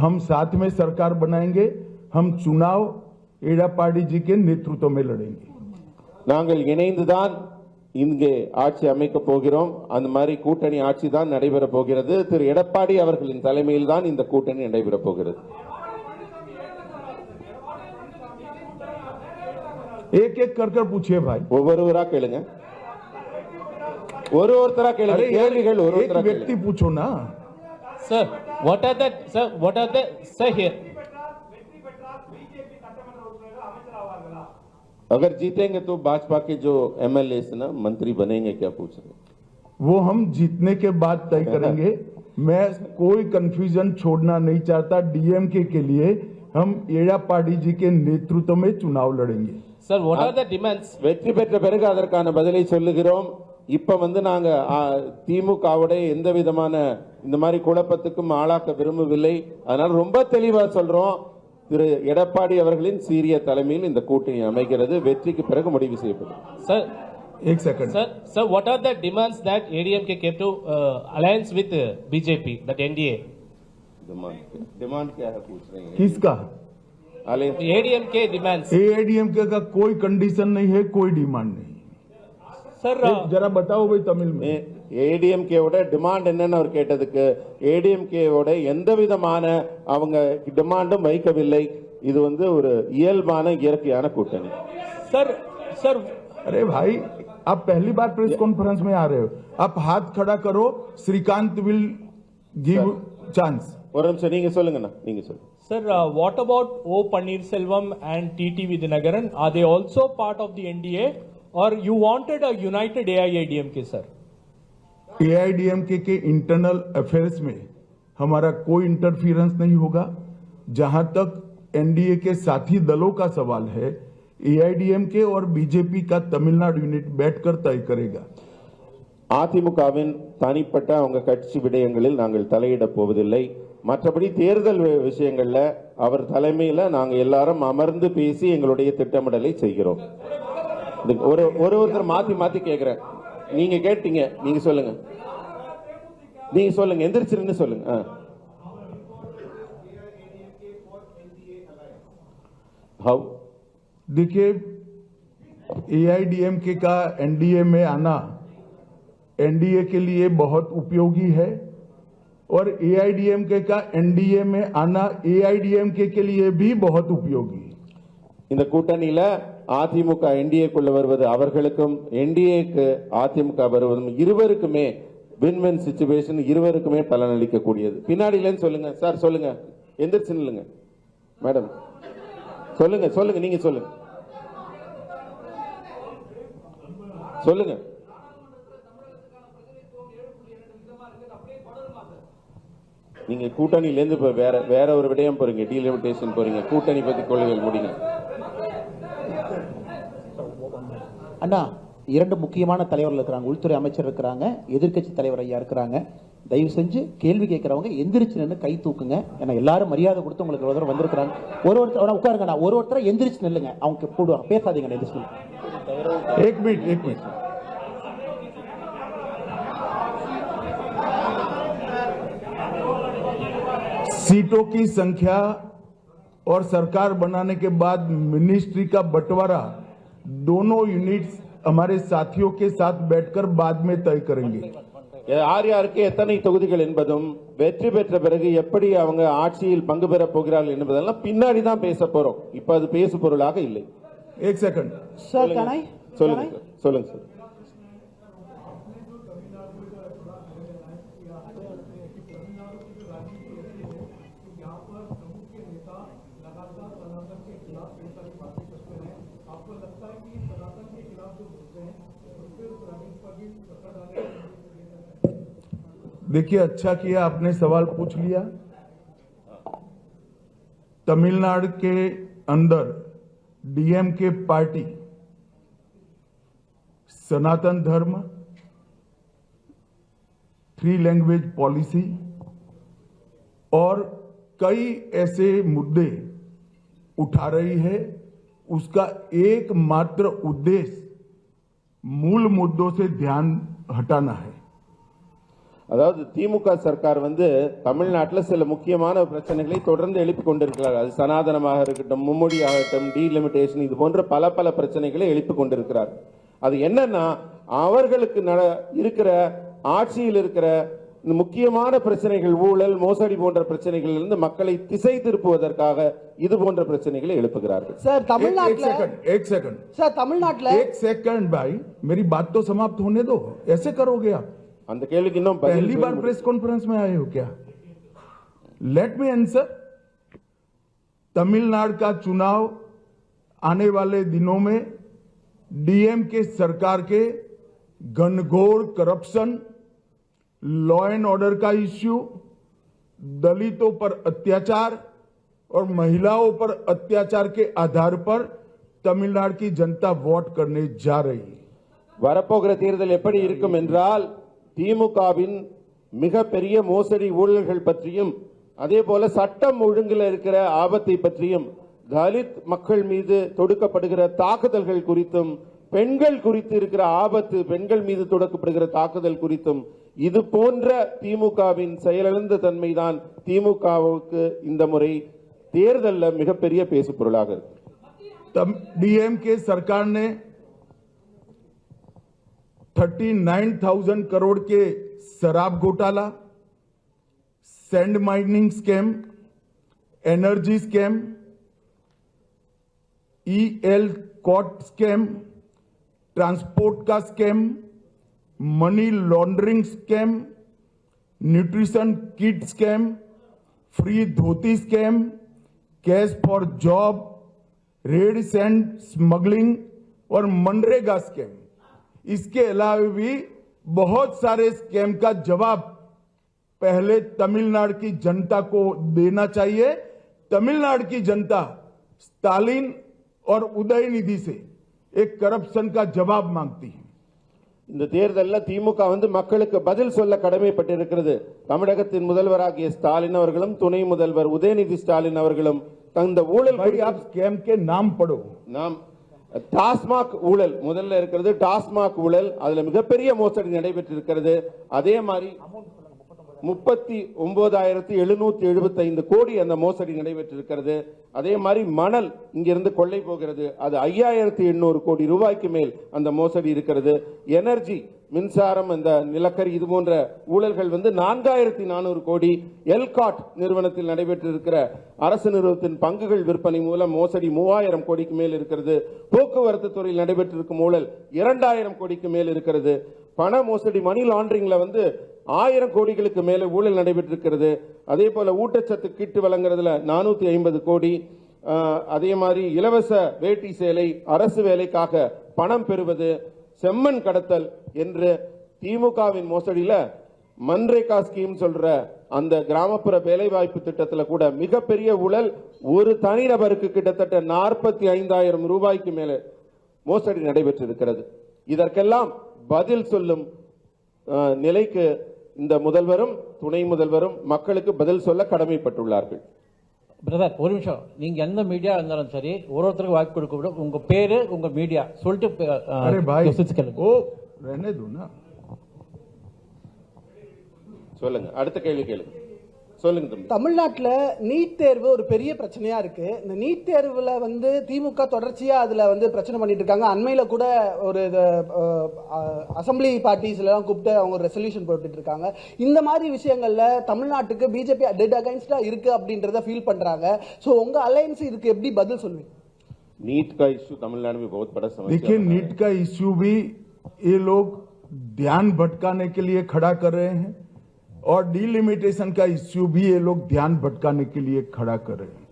हम साथ में सरकार बनाएंगे, हम चुनाव एड़ापाडी जी के नेतृत्व में लड़ेंगे. நாங்கள் இணைந்துதான் இங்கே ஆட்சி அமைக்க போகிறோம். அந்த மாதிரி கூட்டணி ஆட்சி தான் நடைபெற போகிறது. திரு எடப்பாடி அவர்களின் தலைமையில் தான் இந்த கூட்டணி நடைபெற போகிறது. एक एक कर कर पूछिए भाई. ஒவ்வொருவரா கேளுங்க. ஒவ்வொருத்தரா கேளுங்க. கேள்விகள் ஒவ்வொருத்தரா एक व्यक्ति पूछो ना. Sir, what are the sir here? अगर जीतेंगे तो भाजपा के जो एमएलए ना मंत्री बनेंगे, क्या पूछ रहे? वो हम जीतने के बाद तय करेंगे. मैं कोई कंफ्यूजन छोड़ना नहीं चाहता. डीएमके के लिए हम एड़ापाडी जी के नेतृत्व में चुनाव लड़ेंगे. Sir, what are the demands? வெற்றி பெற்ற பிறகு அதற்கான பதிலை சொல்லுகிறோம். இப்ப நாங்க திமுகவுடைய எந்த விதமான இந்த மாதிரி குழப்பத்துக்கும் ஆளாக்க விரும்பவில்லை. அதனால ரொம்ப தெளிவா சொல்றோம். திரு எடப்பாடி அவர்களின் சீரிய தலைமையில் இந்த கூட்டணி அமைகிறது. வெற்றிக்கு பிறகு முடிவு செய்யப்படும். Sir, एक second. Sir, what are the demands that ADMK came to alliance with BJP, that NDA? Demand क्या है पूछ रहे हैं? किसका? ADMK demands. एआईडीएमके का कोई कंडीशन नहीं है, कोई डिमांड नहीं. Sir, जरा बताओ भाई तमिल में. ஏடிஎம்கேவோட டிமாண்ட் என்னன்னு அவர் கேட்டதுக்கு ஏடிஎம்கேவோட எந்த விதமான அவங்க டிமாண்டும் வைக்கவில்லை. இது ஒரு இயல்பான இயற்கையான கூட்டணி. Sir, अरे भाई, आप पहली बार प्रेस कॉन्फ्रेंस में आ रहे हो. आप हाथ खड़ा करो. Srikanth will give chance. ஒரு நிமிஷம் நீங்க சொல்லுங்கண்ணா, நீங்க சொல்லுங்க. Sir, what about O Pannirselvam and TT Vidyanagaran? Are they also part of the NDA, or you wanted a united AIADMK, sir? AIADMK के इंटरनल अफेयर्स में हमारा कोई इंटरफियरेंस नहीं होगा. जहां तक एनडीए के साथी दलों का सवाल है, एआईडीएमके और बीजेपी का तमिलनाडु यूनिट बैठकर तय करेगा. அதிமுகவின் தனிப்பட்ட அவங்க கட்சி விடயங்களில் நாங்கள் தலையிட போவதில்லை. மற்றபடி தேர்தல் விஷயங்கள்ல அவர் தலைமையில நாங்க எல்லாரும் அமர்ந்து பேசி எங்களுடைய திட்டமிடலை செய்கிறோம். ஒருத்தர் மாத்தி மாத்தி கேக்குறேன். நீங்க கேட்டீங்க, நீங்க சொல்லுங்க. நீங்க சொல்லுங்க, எந்திரிச்சிருந்து சொல்லுங்க. हाउ? देखिए, एआईडीएमके का एनडीए में आना एनडीए के लिए बहुत उपयोगी है और एआईडीएमके का एनडीए में आना एआईडीएमके के लिए भी बहुत उपयोगी है. இந்த கூட்டணியில அதிமுக என்டிஏக்குள்ள வருவது அவர்களுக்கும் என்டிஏக்கு அதிமுக வருவதும் இருவருக்குமே வின்-வின் சிச்சுவேஷன், இருவருக்குமே பலனளிக்க கூடியது. பின்னாடியிலேன்னு சொல்லுங்க சார், சொல்லுங்க, எந்திரிச்சு நில்லுங்க மேடம், சொல்லுங்க சொல்லுங்க, நீங்க சொல்லுங்க சொல்லுங்க. நீங்க கூட்டணியிலேருந்து இப்ப வேற ஒரு விடயம் போறீங்க, டீலிமிட்டேஷன் போறீங்க. கூட்டணி பத்தி கொள்கைகள் முடிங்க. அண்ணா, இரண்டு முக்கியமான தலைவர்கள் இருக்கிறாங்க. உள்துறை அமைச்சர் இருக்கிறாங்க, எதிர்க்கட்சி தலைவர் ஐயா இருக்கிறாங்க. தயவு செஞ்சு கேள்வி கேட்கறவங்க எந்திரிச்சு நின்று கை தூக்குங்க. ஏன்னா எல்லாரும் மரியாதை கொடுத்து உங்களுக்கு ஒரு தடவை வந்திருக்கிறாங்க. ஒருத்தர் உட்காருங்கண்ணா, ஒருத்தரை எந்திரிச்சு நில்லுங்க. அவங்க போடுவாங்க, பேசாதீங்க. எந்திரிச்சு एक मिनट. सीटों की संख्या और सरकार बनाने के बाद मिनिस्ट्री का बंटवारा दोनों यूनिट्स हमारे साथियों के साथ बैठकर बाद में तय करेंगे. யார் யாருக்கு எத்தனை தொகுதிகள் என்பதும் வெற்றி பெற்ற பிறகு எப்படி அவங்க ஆட்சியில் பங்கு பெற போகிறார்கள் என்பதெல்லாம் பின்னாடி தான் பேச போறோம். இப்ப அது பேசு பொருளாக இல்லை. एक सेकंड. சொல்லுங்க சார். देखिए, अच्छा किया आपने सवाल पूछ लिया. तमिलनाडु के अंदर डीएमके पार्टी सनातन धर्म, 3 लैंग्वेज पॉलिसी और कई ऐसे मुद्दे उठा रही है. उसका एकमात्र उद्देश्य मूल मुद्दों से ध्यान हटाना है. அதாவது திமுக சர்க்கார் வந்து தமிழ்நாட்டில் சில முக்கியமான பிரச்சனைகளை தொடர்ந்து எழுப்பி கொண்டிருக்கிறார். அது சனாதனமாக இருக்கட்டும், மும்மொழி ஆகட்டும், டீலிமிட்டேஷன், இது போன்ற பல பிரச்சனைகளை எழுப்பி கொண்டிருக்கிறார். அது என்னன்னா அவர்களுக்கு இருக்கிற ஆட்சியில் இருக்கிற இந்த முக்கியமான பிரச்சனைகள், ஊழல், மோசடி போன்ற பிரச்சனைகளில் இருந்து மக்களை திசை திருப்புவதற்காக இது போன்ற பிரச்சனைகளை எழுப்புகிறார்கள். சார் தமிழ்நாட்டுல एक सेकंड சார் தமிழ்நாட்டுல एक सेकंड भाई, मेरी बात तो समाप्त होने दो. ऐसे करोगे आप? அந்த கேள்விக்கு இன்னும் पहली बार प्रेस कॉन्फ्रेंस में आए हो क्या? Let me answer. तमिलनाडु का चुनाव आने वाले दिनों में डीएमके सरकार के घनघोर करप्शन, लॉ एंड ऑर्डर का इश्यू, दलितों पर अत्याचार और महिलाओं पर अत्याचार के आधार पर तमिलनाडु की जनता वोट करने जा रही है. வரப்போகிற தேர்தல் எப்படி இருக்கும் என்றால் திமுகவின் மிகப்பெரிய மோசடி ஊழல்கள் பற்றியும் அதே போல சட்டம் ஒழுங்கில் இருக்கிற ஆபத்தை பற்றியும், தலித் மக்கள் மீது தொடுக்கப்படுகிற தாக்குதல்கள் குறித்தும், பெண்கள் குறித்து இருக்கிற ஆபத்து, பெண்கள் மீது தொடுக்கப்படுகிற தாக்குதல் குறித்தும், இது போன்ற திமுகவின் செயலிழந்த தன்மைதான் திமுகவுக்கு இந்த முறை தேர்தலில் மிகப்பெரிய பேசு பொருளாக இருக்கு. डीएमके सरकार ने 39,000 करोड़ के शराब घोटाला, sand mining scam, energy scam, ELCOT scam, transport का scam, money laundering scam, nutrition kit scam, free dhoti scam, cash for job, red sand smuggling और मनरेगा स्कैम. इसके अलावा भी बहुत सारे स्कैम का जवाब पहले तमिलनाडु की जनता को देना चाहिए. तमिलनाडु की जनता स्टालिन और उदयनिधि से एक करप्शन का जवाब मांगती है. இந்த தேர்தலில் திமுக வந்து மக்களுக்கு பதில் சொல்ல கடமைப்பட்டிருக்கிறது. தமிழகத்தின் முதல்வராகிய ஸ்டாலின் அவர்களும் துணை முதல்வர் உதயநிதி ஸ்டாலின் அவர்களும் அந்த ஊழல் आप स्कैम के नाम पढ़ो. நாம் டாஸ்மாக் ஊழல் முதல்ல இருக்கிறது. டாஸ்மாக் ஊழல், அதுல மிகப்பெரிய மோசடி நடைபெற்றிருக்கிறது. அதே மாதிரி 39,775 கோடி அந்த மோசடி நடைபெற்றிருக்கிறது. அதே மாதிரி மணல் இங்கிருந்து கொள்ளை போகிறது, அது 5,800 கோடி ரூபாய்க்கு மேல் அந்த மோசடி இருக்கிறது. எனர்ஜி, மின்சாரம், அந்த நிலக்கரி, இது போன்ற ஊழல்கள் வந்து 4,400 கோடி. எல்காட் நிறுவனத்தில் நடைபெற்றிருக்கிற அரசு நிறுவனத்தின் பங்குகள் விற்பனை மூலம் மோசடி 3,000 கோடிக்கு மேல் இருக்கிறது. போக்குவரத்து துறையில் நடைபெற்றிருக்கும் ஊழல் 2,000 கோடிக்கு மேல் இருக்கிறது. பண மோசடி, மணி லாண்டரிங்ல வந்து 1000 கோடிகளுக்கு மேல ஊழல் நடைபெற்றிருக்கிறது. அதே போல ஊட்டச்சத்து கிட்டு வழங்குறதுல 450 கோடி. அதே மாதிரி இலவச வேட்டி சேலை, அரசு வேலைக்காக பணம் பெறுவது, செம்மண் கடத்தல் என்று திமுகவின் மோசடியில மன்ரேகா ஸ்கீம் சொல்ற அந்த கிராமப்புற வேலைவாய்ப்பு திட்டத்தில் கூட மிகப்பெரிய ஊழல். ஒரு தனிநபருக்கு கிட்டத்தட்ட 45,000 ரூபாய்க்கு மேல மோசடி நடைபெற்றிருக்கிறது. இதற்கெல்லாம் பதில் சொல்லும் நிலைக்கு இந்த முதல்வரும் துணை முதல்வரும் மக்களுக்கு பதில் சொல்ல கடமைப்பட்டுள்ளார்கள். பிரதர், ஒரு நிமிஷம். நீங்க எந்த மீடியா இருந்தாலும் சரி, ஒருத்தருக்கு வாய்ப்பு கொடுக்க விட உங்க பேரு, உங்க மீடியா சொல்லிட்டு ओ रहने दो ना. சொல்லுங்க, அடுத்த கேள்வி கேளுங்க. சொல்லுங்க தம்பி. தமிழ்நாட்டுல நீட் தேர்வு ஒரு பெரிய பிரச்சனையா இருக்கு. இந்த நீட் தேர்வுல வந்து திமுக தொடர்ச்சியா அதுல வந்து பிரச்சனை பண்ணிட்டு இருக்காங்க. அண்மையில கூட ஒரு அசம்பிளி பார்ட்டிஸ்ல எல்லாம் கூப்பிட்டு அவங்க ஒரு ரெசல்யூஷன் போட்டுட்டு இருக்காங்க. இந்த மாதிரி விஷயங்கள்ல தமிழ்நாட்டுக்கு பிஜேபி டெட் அகைன்ஸ்டா இருக்கு அப்படின்றத ஃபீல் பண்றாங்க. சோ உங்க அலையன்ஸ் இதுக்கு எப்படி பதில் சொல்லுவீங்க? नीट का इश्यू तमिलनाडु में बहुत बड़ा समस्या। देखिए, नीट का इश्यू भी ये लोग ध्यान भटकाने के लिए खड़ा कर रहे हैं और डिलिमिटेशन का इश्यू भी ये लोग ध्यान भटकाने के लिए खड़ा कर रहे हैं.